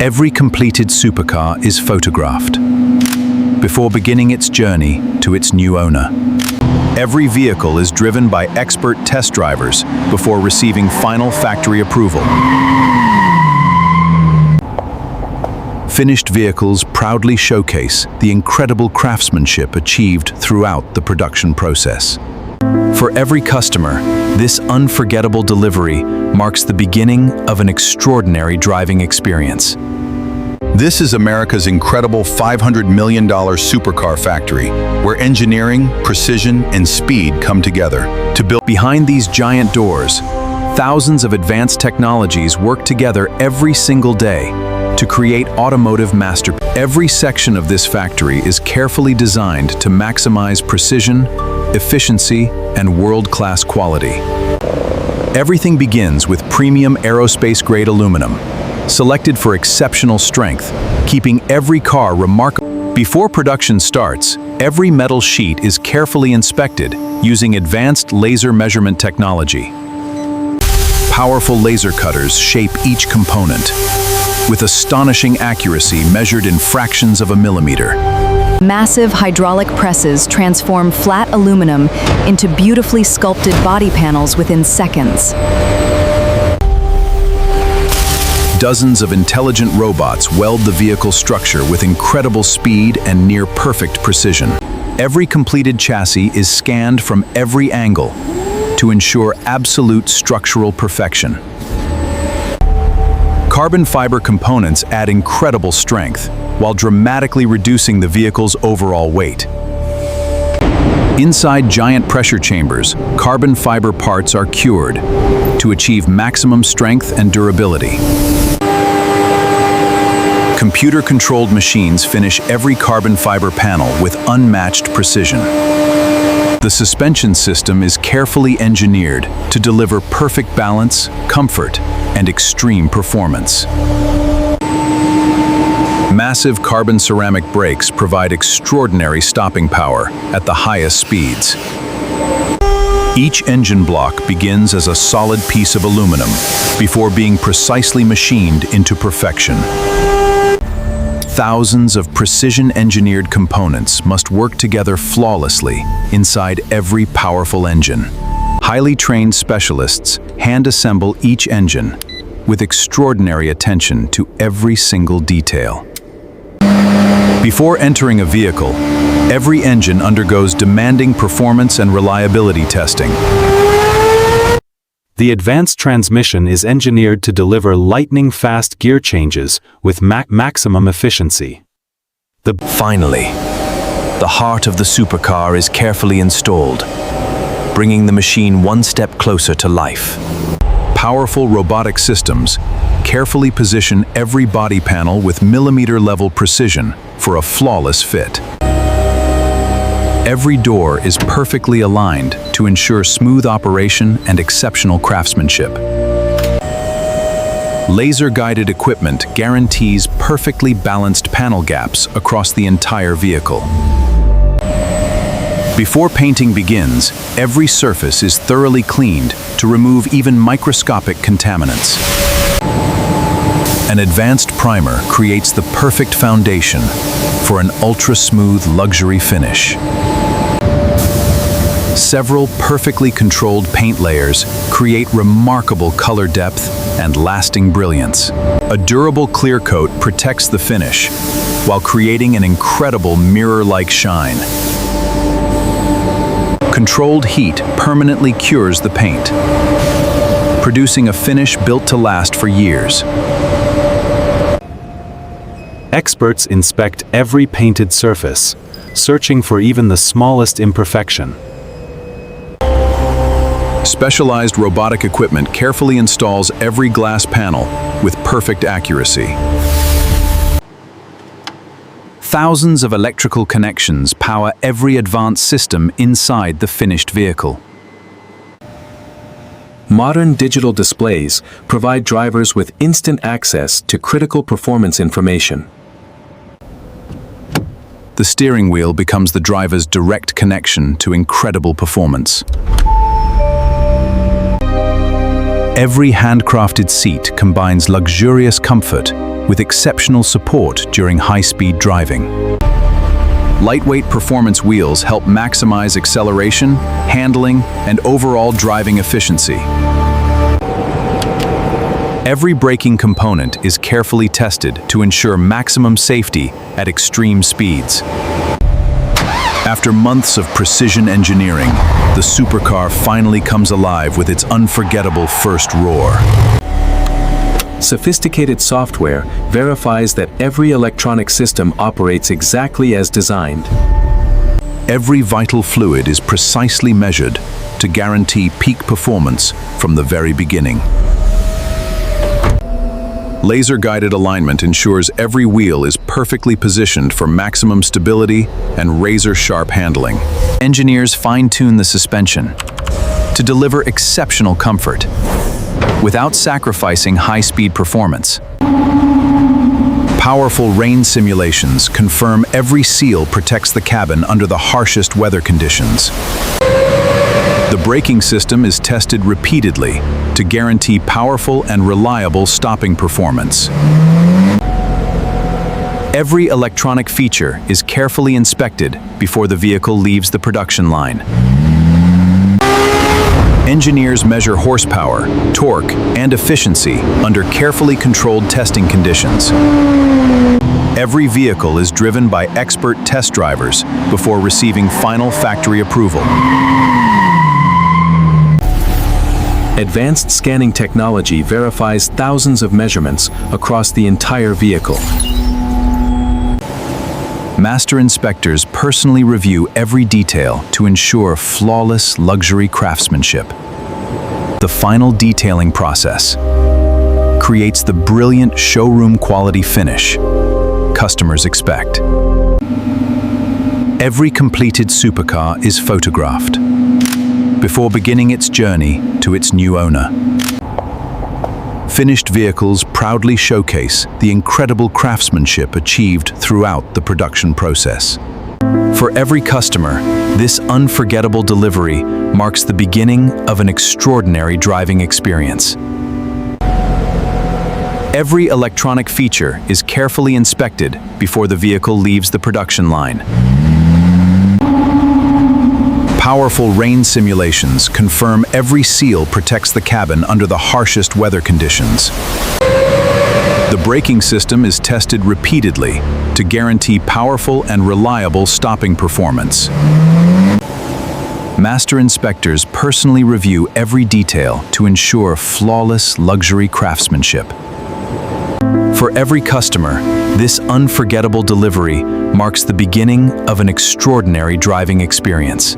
Every completed supercar is photographed before beginning its journey to its new owner. Every vehicle is driven by expert test drivers before receiving final factory approval. Finished vehicles proudly showcase the incredible craftsmanship achieved throughout the production process. For every customer, this unforgettable delivery marks the beginning of an extraordinary driving experience. This is America's incredible $500 million supercar factory, where engineering, precision, and speed come together to build. Behind these giant doors, thousands of advanced technologies work together every single day to create automotive masterpieces. Every section of this factory is carefully designed to maximize precision, efficiency, and world-class quality. Everything begins with premium aerospace-grade aluminum, selected for exceptional strength, keeping every car remarkable. Before production starts, every metal sheet is carefully inspected using advanced laser measurement technology. Powerful laser cutters shape each component, with astonishing accuracy measured in fractions of a millimeter. Massive hydraulic presses transform flat aluminum into beautifully sculpted body panels within seconds. Dozens of intelligent robots weld the vehicle structure with incredible speed and near-perfect precision. Every completed chassis is scanned from every angle to ensure absolute structural perfection. Carbon fiber components add incredible strength while dramatically reducing the vehicle's overall weight. Inside giant pressure chambers, carbon fiber parts are cured to achieve maximum strength and durability. Computer-controlled machines finish every carbon fiber panel with unmatched precision. The suspension system is carefully engineered to deliver perfect balance, comfort, and extreme performance. Massive carbon ceramic brakes provide extraordinary stopping power at the highest speeds. Each engine block begins as a solid piece of aluminum before being precisely machined into perfection. Thousands of precision-engineered components must work together flawlessly inside every powerful engine. Highly trained specialists hand-assemble each engine with extraordinary attention to every single detail. Before entering a vehicle, every engine undergoes demanding performance and reliability testing. The advanced transmission is engineered to deliver lightning-fast gear changes with maximum efficiency. Finally, the heart of the supercar is carefully installed, bringing the machine one step closer to life. Powerful robotic systems carefully position every body panel with millimeter-level precision for a flawless fit. Every door is perfectly aligned to ensure smooth operation and exceptional craftsmanship. Laser-guided equipment guarantees perfectly balanced panel gaps across the entire vehicle. Before painting begins, every surface is thoroughly cleaned to remove even microscopic contaminants. An advanced primer creates the perfect foundation for an ultra-smooth luxury finish. Several perfectly controlled paint layers create remarkable color depth and lasting brilliance. A durable clear coat protects the finish, while creating an incredible mirror-like shine. Controlled heat permanently cures the paint, producing a finish built to last for years. Experts inspect every painted surface, searching for even the smallest imperfection. Specialized robotic equipment carefully installs every glass panel with perfect accuracy. Thousands of electrical connections power every advanced system inside the finished vehicle. Modern digital displays provide drivers with instant access to critical performance information. The steering wheel becomes the driver's direct connection to incredible performance. Every handcrafted seat combines luxurious comfort with exceptional support during high-speed driving. Lightweight performance wheels help maximize acceleration, handling, and overall driving efficiency. Every braking component is carefully tested to ensure maximum safety at extreme speeds. After months of precision engineering, the supercar finally comes alive with its unforgettable first roar. Sophisticated software verifies that every electronic system operates exactly as designed. Every vital fluid is precisely measured to guarantee peak performance from the very beginning. Laser-guided alignment ensures every wheel is perfectly positioned for maximum stability and razor-sharp handling. Engineers fine-tune the suspension to deliver exceptional comfort without sacrificing high-speed performance. Powerful rain simulations confirm every seal protects the cabin under the harshest weather conditions. The braking system is tested repeatedly to guarantee powerful and reliable stopping performance. Every electronic feature is carefully inspected before the vehicle leaves the production line. Engineers measure horsepower, torque, and efficiency under carefully controlled testing conditions. Every vehicle is driven by expert test drivers before receiving final factory approval. Advanced scanning technology verifies thousands of measurements across the entire vehicle. Master inspectors personally review every detail to ensure flawless luxury craftsmanship. The final detailing process creates the brilliant showroom-quality finish customers expect. Every completed supercar is photographed before beginning its journey to its new owner. Finished vehicles proudly showcase the incredible craftsmanship achieved throughout the production process. For every customer, this unforgettable delivery marks the beginning of an extraordinary driving experience. Every electronic feature is carefully inspected before the vehicle leaves the production line. Powerful rain simulations confirm every seal protects the cabin under the harshest weather conditions. The braking system is tested repeatedly to guarantee powerful and reliable stopping performance. Master inspectors personally review every detail to ensure flawless luxury craftsmanship. For every customer, this unforgettable delivery marks the beginning of an extraordinary driving experience.